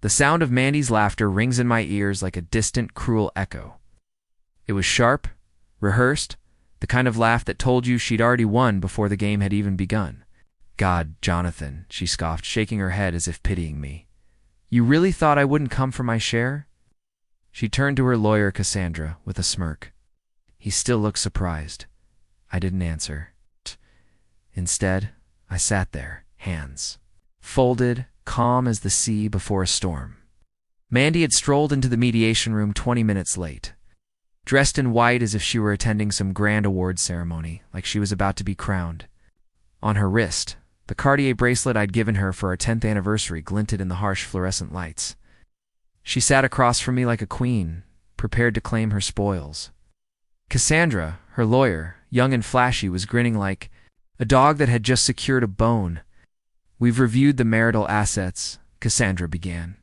The sound of Mandy's laughter rings in my ears like a distant, cruel echo. It was sharp, rehearsed, the kind of laugh that told you she'd already won before the game had even begun. "God, Jonathan," she scoffed, shaking her head as if pitying me. "You really thought I wouldn't come for my share?" She turned to her lawyer, Cassandra, with a smirk. He still looked surprised. I didn't answer. Instead, I sat there, hands folded, calm as the sea before a storm. Mandy had strolled into the mediation room 20 minutes late, dressed in white as if she were attending some grand award ceremony, like she was about to be crowned. On her wrist, the Cartier bracelet I'd given her for our 10th anniversary glinted in the harsh fluorescent lights. She sat across from me like a queen, prepared to claim her spoils. Cassandra, her lawyer, young and flashy, was grinning like a dog that had just secured a bone. "We've reviewed the marital assets," Cassandra began.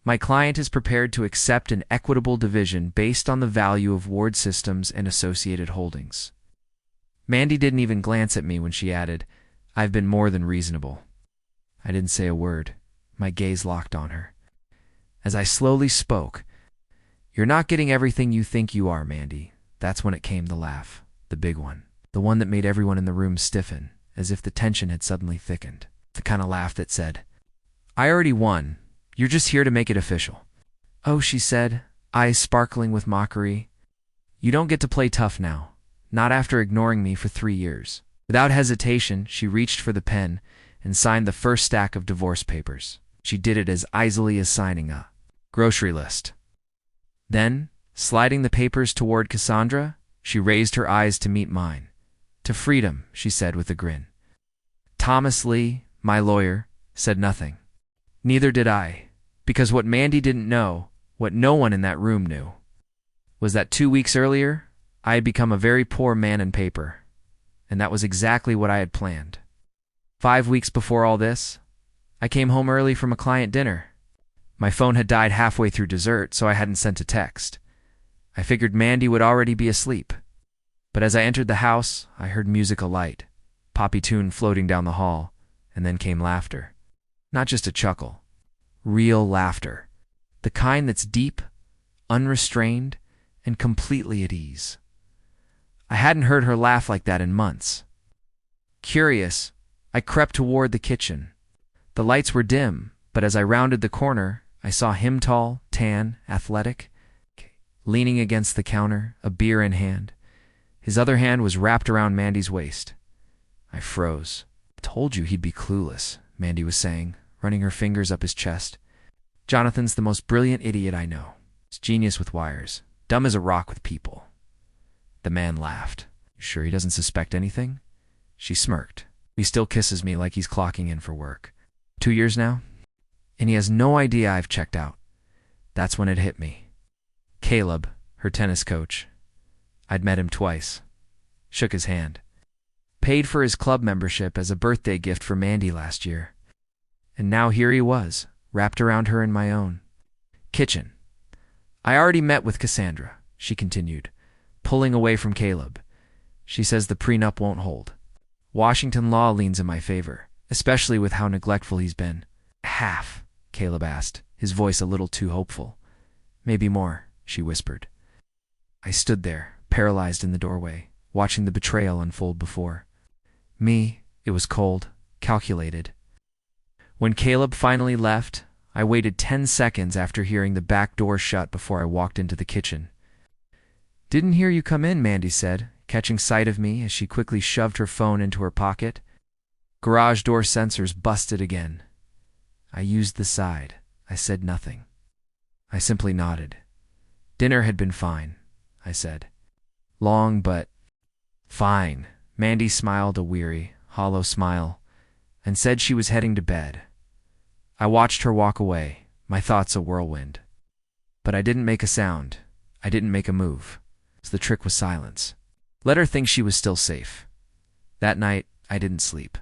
"My client is prepared to accept an equitable division based on the value of Ward Systems and associated holdings." Mandy didn't even glance at me when she added, "I've been more than reasonable." I didn't say a word. My gaze locked on her. As I slowly spoke, "You're not getting everything you think you are, Mandy." That's when it came, the laugh, the big one, the one that made everyone in the room stiffen, as if the tension had suddenly thickened. The kind of laugh that said, "I already won. You're just here to make it official." "Oh," she said, eyes sparkling with mockery. "You don't get to play tough now. Not after ignoring me for 3 years." Without hesitation, she reached for the pen and signed the first stack of divorce papers. She did it as easily as signing a grocery list. Then, sliding the papers toward Cassandra, she raised her eyes to meet mine. "To freedom," she said with a grin. Thomas Lee, my lawyer, said nothing. Neither did I, because what Mandy didn't know, what no one in that room knew, was that 2 weeks earlier, I had become a very poor man in paper, and that was exactly what I had planned. 5 weeks before all this, I came home early from a client dinner. My phone had died halfway through dessert, so I hadn't sent a text. I figured Mandy would already be asleep. But as I entered the house, I heard music alight, poppy tune floating down the hall, and then came laughter. Not just a chuckle. Real laughter. The kind that's deep, unrestrained, and completely at ease. I hadn't heard her laugh like that in months. Curious, I crept toward the kitchen. The lights were dim, but as I rounded the corner, I saw him, tall, tan, athletic, leaning against the counter, a beer in hand. His other hand was wrapped around Mandy's waist. I froze. "Told you he'd be clueless," Mandy was saying, running her fingers up his chest. "Jonathan's the most brilliant idiot I know. He's genius with wires, dumb as a rock with people." The man laughed. "Sure he doesn't suspect anything?" She smirked. "He still kisses me like he's clocking in for work. 2 years now? And he has no idea I've checked out." That's when it hit me. Caleb, her tennis coach. I'd met him twice. Shook his hand. Paid for his club membership as a birthday gift for Mandy last year. And now here he was, wrapped around her in my own. Kitchen. "I already met with Cassandra," she continued, pulling away from Caleb. "She says the prenup won't hold. Washington law leans in my favor, especially with how neglectful he's been." "Half?" Caleb asked, his voice a little too hopeful. "Maybe more," she whispered. I stood there, paralyzed in the doorway, watching the betrayal unfold before me. It was cold, calculated. When Caleb finally left, I waited 10 seconds after hearing the back door shut before I walked into the kitchen. "Didn't hear you come in," Mandy said, catching sight of me as she quickly shoved her phone into her pocket. Garage door sensors busted again. I used the side. I said nothing. I simply nodded. "Dinner had been fine," I said. "Long, but fine." Mandy smiled a weary, hollow smile, and said she was heading to bed. I watched her walk away, my thoughts a whirlwind. But I didn't make a sound. I didn't make a move. So the trick was silence. Let her think she was still safe. That night, I didn't sleep.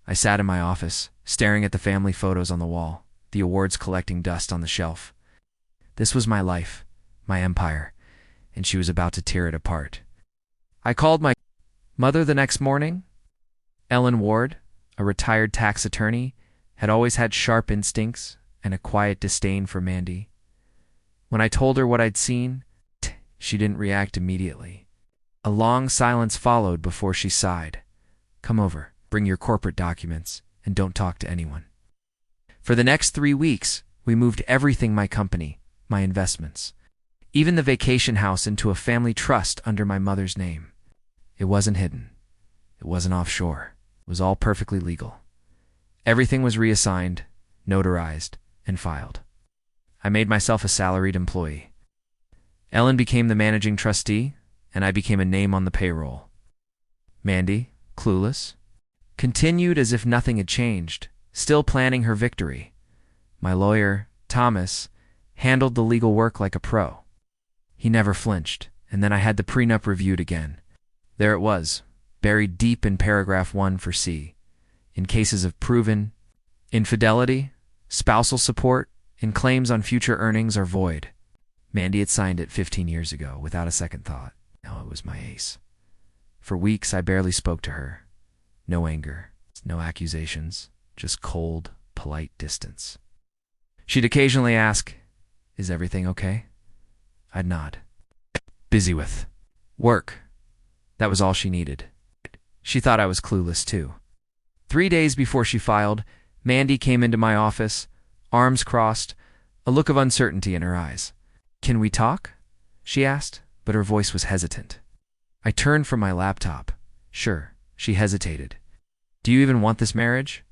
I sat in my office, staring at the family photos on the wall, the awards collecting dust on the shelf. This was my life, my empire, and she was about to tear it apart. I called my mother the next morning. Ellen Ward, a retired tax attorney, had always had sharp instincts, and a quiet disdain for Mandy. When I told her what I'd seen, she didn't react immediately. A long silence followed before she sighed. "Come over, bring your corporate documents, and don't talk to anyone." For the next 3 weeks, we moved everything my company, my investments, even the vacation house into a family trust under my mother's name. It wasn't hidden. It wasn't offshore. It was all perfectly legal. Everything was reassigned, notarized, and filed. I made myself a salaried employee. Ellen became the managing trustee, and I became a name on the payroll. Mandy, clueless, continued as if nothing had changed, still planning her victory. My lawyer, Thomas, handled the legal work like a pro. He never flinched, and then I had the prenup reviewed again. There it was, buried deep in paragraph 1 for C. In cases of proven infidelity, spousal support, and claims on future earnings are void. Mandy had signed it 15 years ago without a second thought. Now it was my ace. For weeks, I barely spoke to her. No anger, no accusations, just cold, polite distance. She'd occasionally ask, "Is everything okay?" I'd nod. "Busy with work." That was all she needed. She thought I was clueless, too. 3 days before she filed, Mandy came into my office, arms crossed, a look of uncertainty in her eyes. "Can we talk?" she asked, but her voice was hesitant. I turned from my laptop. "Sure." She hesitated. "Do you even want this marriage?"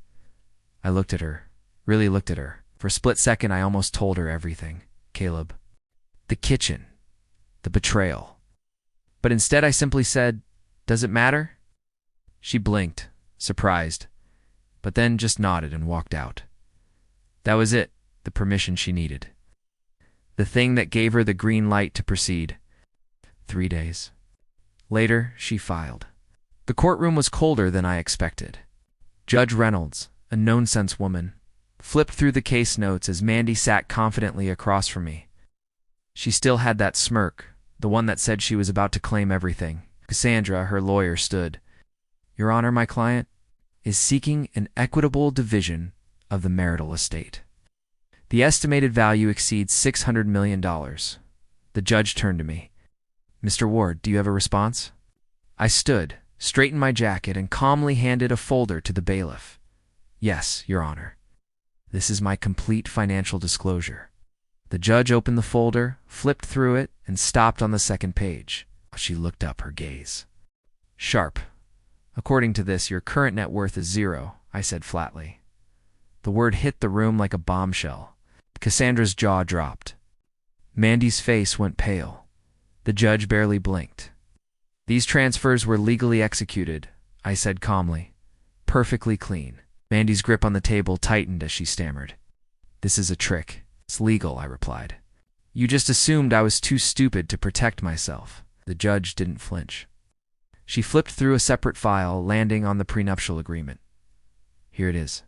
I looked at her, really looked at her. For a split second, I almost told her everything. Caleb. The kitchen. The betrayal. But instead, I simply said, "Does it matter?" She blinked, surprised, but then just nodded and walked out. That was it, the permission she needed. The thing that gave her the green light to proceed. 3 days. Later, she filed. The courtroom was colder than I expected. Judge Reynolds, a no-sense woman, flipped through the case notes as Mandy sat confidently across from me. She still had that smirk, the one that said she was about to claim everything. Cassandra, her lawyer, stood. "Your Honor, my client is seeking an equitable division of the marital estate. The estimated value exceeds $600 million. The judge turned to me. "Mr. Ward, do you have a response?" I stood, straightened my jacket, and calmly handed a folder to the bailiff. "Yes, Your Honor. This is my complete financial disclosure." The judge opened the folder, flipped through it, and stopped on the second page. She looked up, her gaze sharp. "According to this, your current net worth is 0, I said flatly. The word hit the room like a bombshell. Cassandra's jaw dropped. Mandy's face went pale. The judge barely blinked. "These transfers were legally executed," I said calmly. "Perfectly clean." Mandy's grip on the table tightened as she stammered. "This is a trick. It's legal," I replied. "You just assumed I was too stupid to protect myself." The judge didn't flinch. She flipped through a separate file, landing on the prenuptial agreement. "Here it is.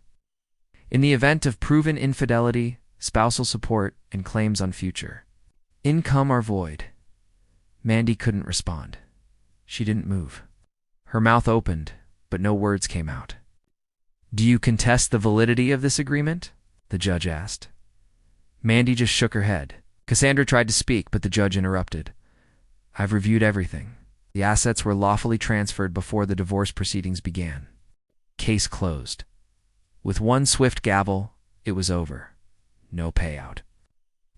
In the event of proven infidelity, spousal support, and claims on future income are void." Mandy couldn't respond. She didn't move. Her mouth opened, but no words came out. "Do you contest the validity of this agreement?" the judge asked. Mandy just shook her head. Cassandra tried to speak, but the judge interrupted. "I've reviewed everything. The assets were lawfully transferred before the divorce proceedings began. Case closed." With one swift gavel, it was over. No payout.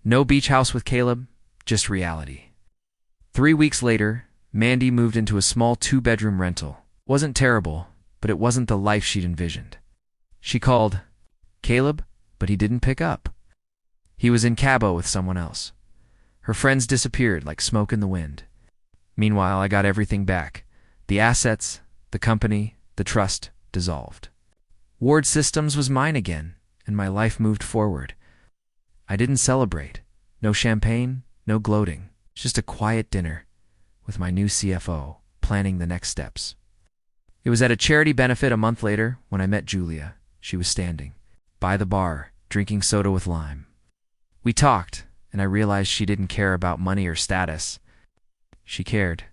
No beach house with Caleb, just reality. 3 weeks later, Mandy moved into a small 2-bedroom rental. Wasn't terrible, but it wasn't the life she'd envisioned. She called Caleb, but he didn't pick up. He was in Cabo with someone else. Her friends disappeared like smoke in the wind. Meanwhile, I got everything back. The assets, the company, the trust dissolved. Ward Systems was mine again, and my life moved forward. I didn't celebrate. No champagne, no gloating. Just a quiet dinner with my new CFO, planning the next steps. It was at a charity benefit a month later when I met Julia. She was standing by the bar, drinking soda with lime. We talked, and I realized she didn't care about money or status. She cared